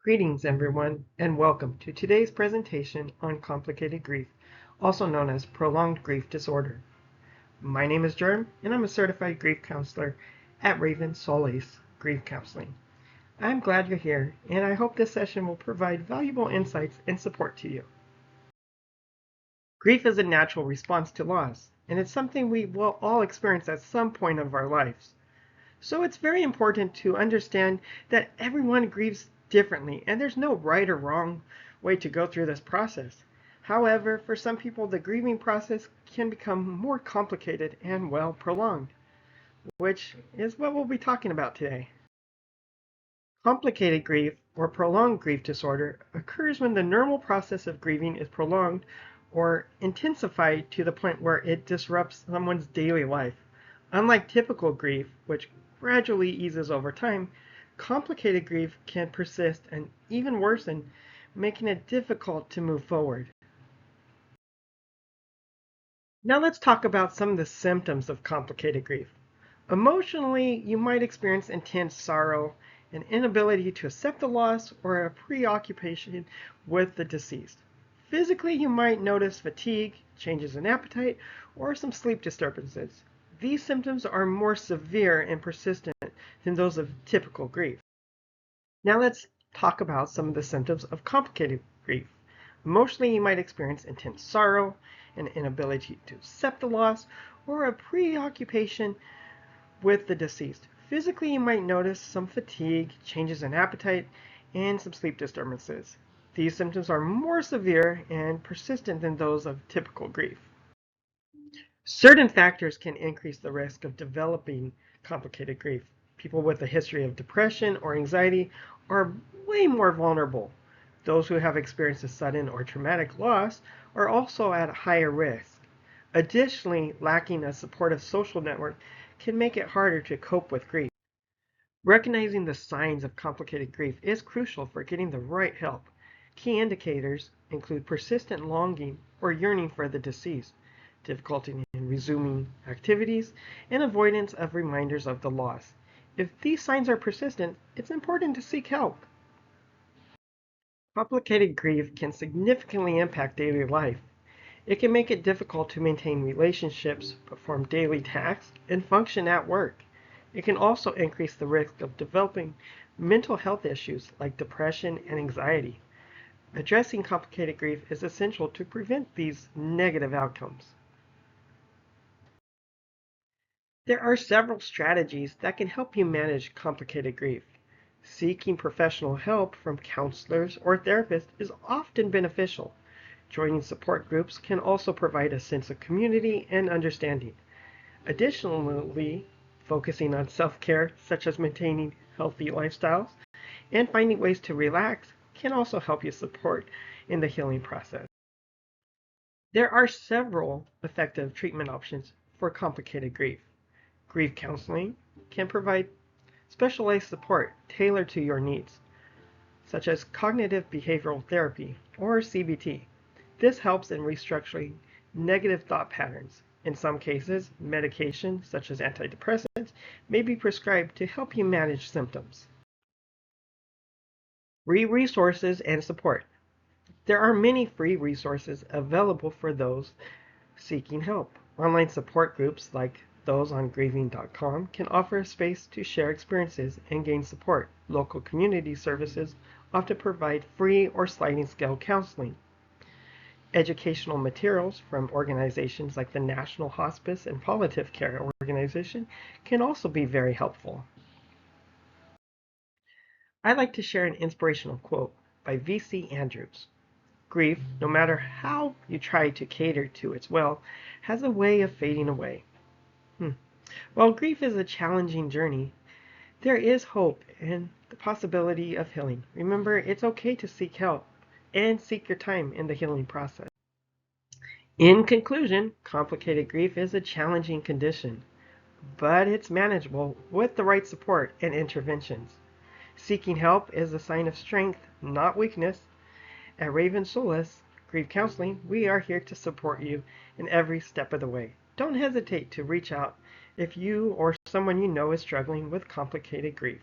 Greetings, everyone, and welcome to today's presentation on complicated grief, also known as prolonged grief disorder. My name is Jerm, and I'm a certified grief counselor at Raven Solace Grief Counseling. I'm glad you're here, and I hope this session will provide valuable insights and support to you. Grief is a natural response to loss, and it's something we will all experience at some point of our lives. So it's very important to understand that everyone grieves differently, and there's no right or wrong way to go through this process. However, for some people, the grieving process can become more complicated and, well, prolonged, which is what we'll be talking about today. Complicated grief, or prolonged grief disorder, occurs when the normal process of grieving is prolonged or intensified to the point where it disrupts someone's daily life. Unlike typical grief, which gradually eases over time, complicated grief can persist and even worsen, making it difficult to move forward. Now let's talk about some of the symptoms of complicated grief. Emotionally, you might experience intense sorrow, an inability to accept the loss, or a preoccupation with the deceased. Physically, you might notice fatigue, changes in appetite, or some sleep disturbances. These symptoms are more severe and persistent than those of typical grief. Now let's talk about some of the symptoms of complicated grief. Emotionally, you might experience intense sorrow, an inability to accept the loss, or a preoccupation with the deceased. Physically, you might notice some fatigue, changes in appetite, and some sleep disturbances. These symptoms are more severe and persistent than those of typical grief. Certain factors can increase the risk of developing complicated grief. People with a history of depression or anxiety are way more vulnerable. Those who have experienced a sudden or traumatic loss are also at a higher risk. Additionally, lacking a supportive social network can make it harder to cope with grief. Recognizing the signs of complicated grief is crucial for getting the right help. Key indicators include persistent longing or yearning for the deceased, difficulty in resuming activities, and avoidance of reminders of the loss. If these signs are persistent, it's important to seek help. Complicated grief can significantly impact daily life. It can make it difficult to maintain relationships, perform daily tasks, and function at work. It can also increase the risk of developing mental health issues like depression and anxiety. Addressing complicated grief is essential to prevent these negative outcomes. There are several strategies that can help you manage complicated grief. Seeking professional help from counselors or therapists is often beneficial. Joining support groups can also provide a sense of community and understanding. Additionally, focusing on self-care, such as maintaining healthy lifestyles and finding ways to relax, can also help you support in the healing process. There are several effective treatment options for complicated grief. Grief counseling can provide specialized support tailored to your needs, such as cognitive behavioral therapy or CBT. This helps in restructuring negative thought patterns. In some cases, medication, such as antidepressants, may be prescribed to help you manage symptoms. Free resources and support. There are many free resources available for those seeking help. Online support groups like those on grieving.com can offer a space to share experiences and gain support. Local community services often provide free or sliding scale counseling. Educational materials from organizations like the National Hospice and Palliative Care Organization can also be very helpful. I'd like to share an inspirational quote by V.C. Andrews. Grief, no matter how you try to cater to its will, has a way of fading away. While grief is a challenging journey, there is hope and the possibility of healing. Remember, it's okay to seek help and seek your time in the healing process. In conclusion, complicated grief is a challenging condition, but it's manageable with the right support and interventions. Seeking help is a sign of strength, not weakness. At Raven Solace Grief Counseling, we are here to support you in every step of the way. Don't hesitate to reach out if you or someone you know is struggling with complicated grief.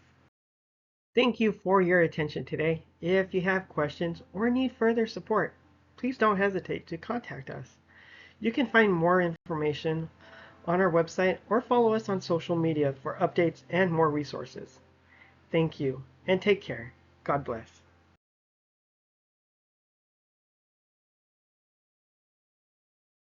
Thank you for your attention today. If you have questions or need further support, please don't hesitate to contact us. You can find more information on our website or follow us on social media for updates and more resources. Thank you and take care. God bless.